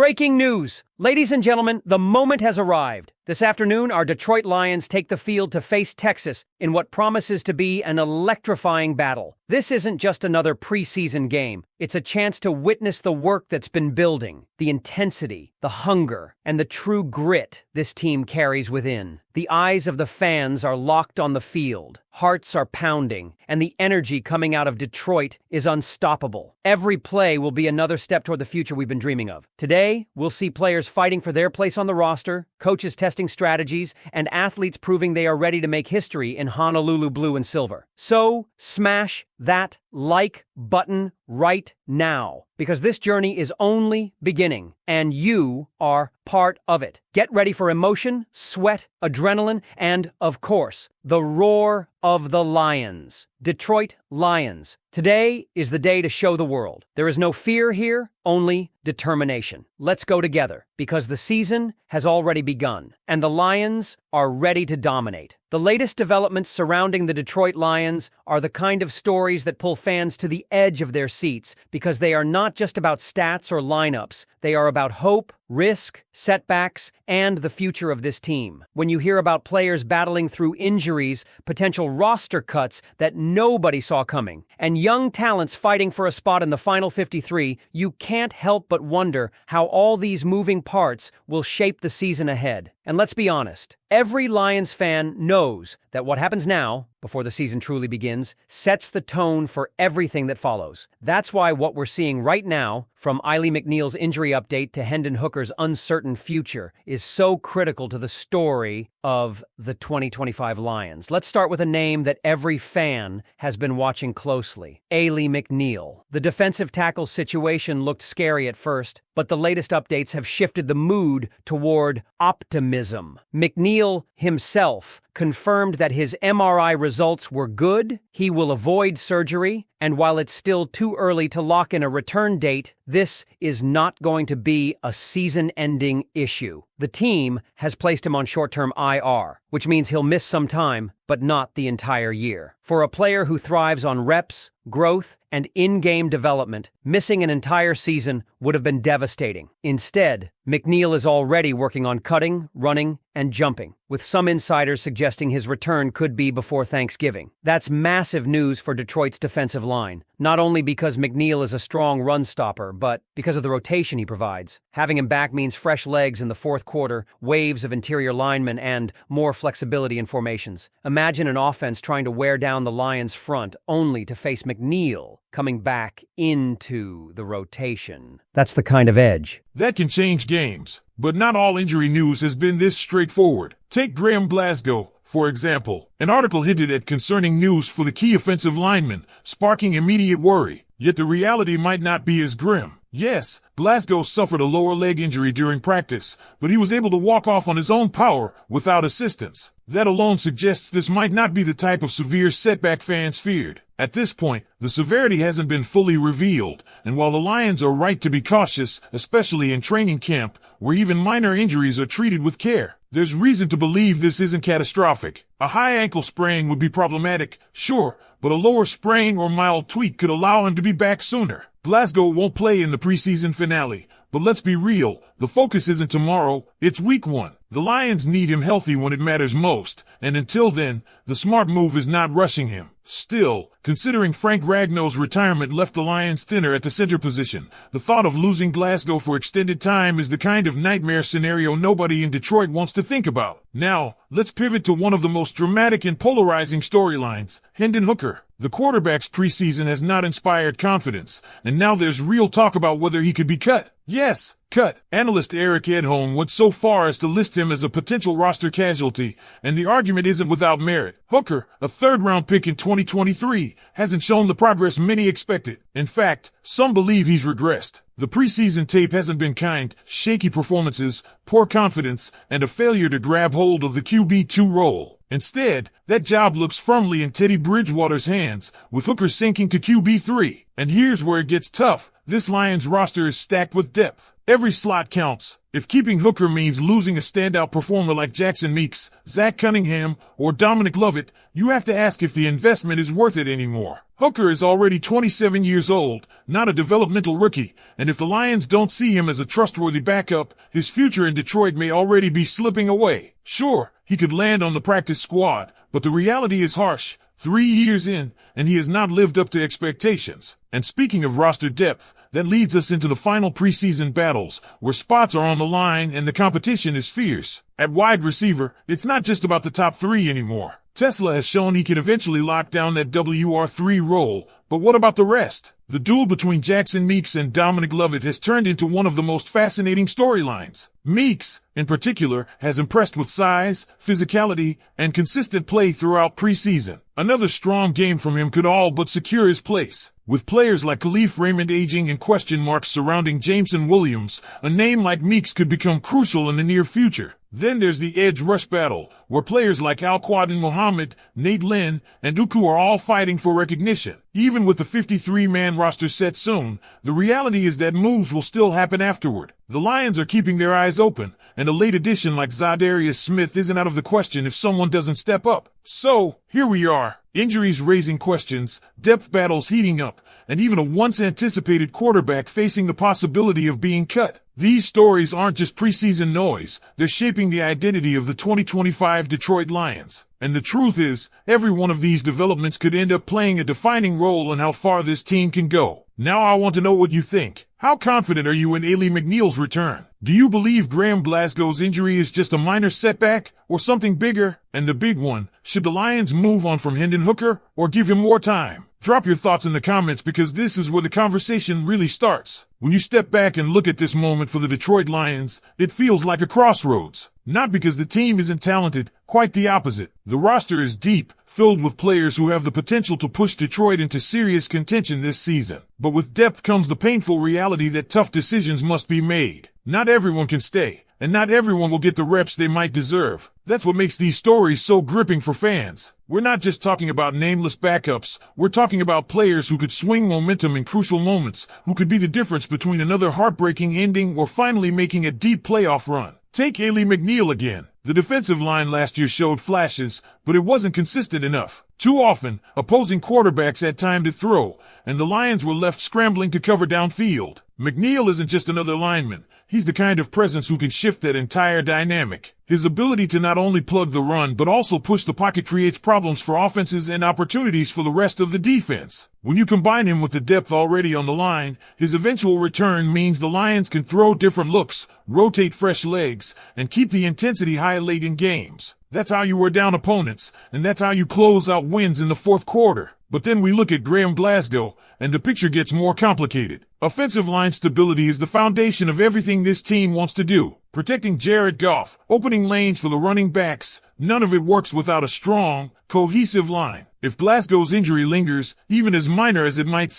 Breaking news! Ladies and gentlemen, the moment has arrived. This afternoon, our Detroit Lions take the field to face Texas in what promises to be an electrifying battle. This isn't just another preseason game. It's a chance to witness the work that's been building, the intensity, the hunger, and the true grit this team carries within. The eyes of the fans are locked on the field, hearts are pounding, and the energy coming out of Detroit is unstoppable. Every play will be another step toward the future we've been dreaming of. Today, we'll see players fighting for their place on the roster, coaches testing strategies, and athletes proving they are ready to make history in Honolulu blue and silver. So, smash that like button right now, because this journey is only beginning, and you are part of it. Get ready for emotion, sweat, adrenaline, and, of course, the roar of the Lions. Detroit Lions. Today is the day to show the world. There is no fear here, only determination. Let's go together, because the season has already begun, and the Lions are ready to dominate. The latest developments surrounding the Detroit Lions are the kind of stories that pull fans to the edge of their seats, because they are not just about stats or lineups. They are about hope, risk, setbacks, and the future of this team. When you hear about players battling through injuries, potential roster cuts that nobody saw coming, and young talents fighting for a spot in the final 53, you can't help but wonder how all these moving parts will shape the season ahead. And let's be honest, every Lions fan knows that what happens now, before the season truly begins, sets the tone for everything that follows. That's why what we're seeing right now, from McNeel's injury update to Hendon Hooker's uncertain future, is so critical to the story of the 2025 Lions. Let's start with a name that every fan has been watching closely: McNeel. The defensive tackle situation looked scary at first, but the latest updates have shifted the mood toward optimism. McNeel himself confirmed that his MRI results were good, he will avoid surgery, and while it's still too early to lock in a return date, this is not going to be a season-ending issue. The team has placed him on short-term IR, which means he'll miss some time, but not the entire year. For a player who thrives on reps, growth, and in-game development, missing an entire season would have been devastating. Instead, McNeel is already working on cutting, running, and jumping, with some insiders suggesting his return could be before Thanksgiving. That's massive news for Detroit's defensive line, not only because McNeel is a strong run stopper, but because of the rotation he provides. Having him back means fresh legs in the fourth quarter, waves of interior linemen, and more flexibility in formations. Imagine an offense trying to wear down the Lions' front only to face McNeel coming back into the rotation. That's the kind of edge that can change games. But not all injury news has been this straightforward. Take Glasgow, for example. An article hinted at concerning news for the key offensive lineman, sparking immediate worry. Yet the reality might not be as grim. Yes, Glasgow suffered a lower leg injury during practice, but he was able to walk off on his own power without assistance. That alone suggests this might not be the type of severe setback fans feared. At this point, the severity hasn't been fully revealed, and while the Lions are right to be cautious, especially in training camp, where even minor injuries are treated with care, there's reason to believe this isn't catastrophic. A high ankle sprain would be problematic, sure, but a lower sprain or mild tweak could allow him to be back sooner. Glasgow won't play in the preseason finale, but let's be real, the focus isn't tomorrow, it's week 1. The Lions need him healthy when it matters most, and until then, the smart move is not rushing him. Still, considering Frank Ragnow's retirement left the Lions thinner at the center position, the thought of losing Glasgow for extended time is the kind of nightmare scenario nobody in Detroit wants to think about. Now, let's pivot to one of the most dramatic and polarizing storylines: Hendon Hooker. The quarterback's preseason has not inspired confidence, and now there's real talk about whether he could be cut. Yes, cut. Analyst Eric Edholm went so far as to list him as a potential roster casualty, and the argument isn't without merit. Hooker, a third-round pick in 2023, hasn't shown the progress many expected. In fact, some believe he's regressed. The preseason tape hasn't been kind: shaky performances, poor confidence, and a failure to grab hold of the QB2 role. Instead, that job looks firmly in Teddy Bridgewater's hands, with Hooker sinking to QB3. And here's where it gets tough. This Lions roster is stacked with depth. Every slot counts. If keeping Hooker means losing a standout performer like Jackson Meeks, Zach Cunningham, or Dominic Lovett, you have to ask if the investment is worth it anymore. Hooker is already 27 years old, not a developmental rookie, and if the Lions don't see him as a trustworthy backup, his future in Detroit may already be slipping away. Sure, he could land on the practice squad, but the reality is harsh. 3 years in, and he has not lived up to expectations. And speaking of roster depth, that leads us into the final preseason battles, where spots are on the line and the competition is fierce. At wide receiver, it's not just about the top 3 anymore. Tesla has shown he can eventually lock down that WR3 role, but what about the rest? The duel between Jackson Meeks and Dominic Lovett has turned into one of the most fascinating storylines. Meeks, in particular, has impressed with size, physicality, and consistent play throughout preseason. Another strong game from him could all but secure his place. With players like Khalif Raymond aging and question marks surrounding Jameson Williams, a name like Meeks could become crucial in the near future. Then there's the edge rush battle, where players like Al-Quadin Muhammad, Nate Lynn, and Uku are all fighting for recognition. Even with the 53-man roster set soon, the reality is that moves will still happen afterward. The Lions are keeping their eyes open, and a late addition like Zadarius Smith isn't out of the question if someone doesn't step up. So, here we are. Injuries raising questions, depth battles heating up, and even a once-anticipated quarterback facing the possibility of being cut. These stories aren't just preseason noise, they're shaping the identity of the 2025 Detroit Lions. And the truth is, every one of these developments could end up playing a defining role in how far this team can go. Now I want to know what you think. How confident are you in Ailey McNeil's return? Do you believe Graham Glasgow's injury is just a minor setback, or something bigger? And the big one, should the Lions move on from Hendon Hooker, or give him more time? Drop your thoughts in the comments because this is where the conversation really starts. When you step back and look at this moment for the Detroit Lions, it feels like a crossroads. Not because the team isn't talented, quite the opposite. The roster is deep, filled with players who have the potential to push Detroit into serious contention this season. But with depth comes the painful reality that tough decisions must be made. Not everyone can stay, and not everyone will get the reps they might deserve. That's what makes these stories so gripping for fans. We're not just talking about nameless backups, we're talking about players who could swing momentum in crucial moments, who could be the difference between another heartbreaking ending or finally making a deep playoff run. Take Ailey McNeel again. The defensive line last year showed flashes, but it wasn't consistent enough. Too often, opposing quarterbacks had time to throw, and the Lions were left scrambling to cover downfield. McNeel isn't just another lineman. He's the kind of presence who can shift that entire dynamic. His ability to not only plug the run but also push the pocket creates problems for offenses and opportunities for the rest of the defense. When you combine him with the depth already on the line, his eventual return means the Lions can throw different looks, rotate fresh legs, and keep the intensity high late in games. That's how you wear down opponents, and that's how you close out wins in the fourth quarter. But then we look at Graham Glasgow, and the picture gets more complicated. Offensive line stability is the foundation of everything this team wants to do. Protecting Jared Goff, opening lanes for the running backs, none of it works without a strong, cohesive line. If Glasgow's injury lingers, even as minor as it might seem,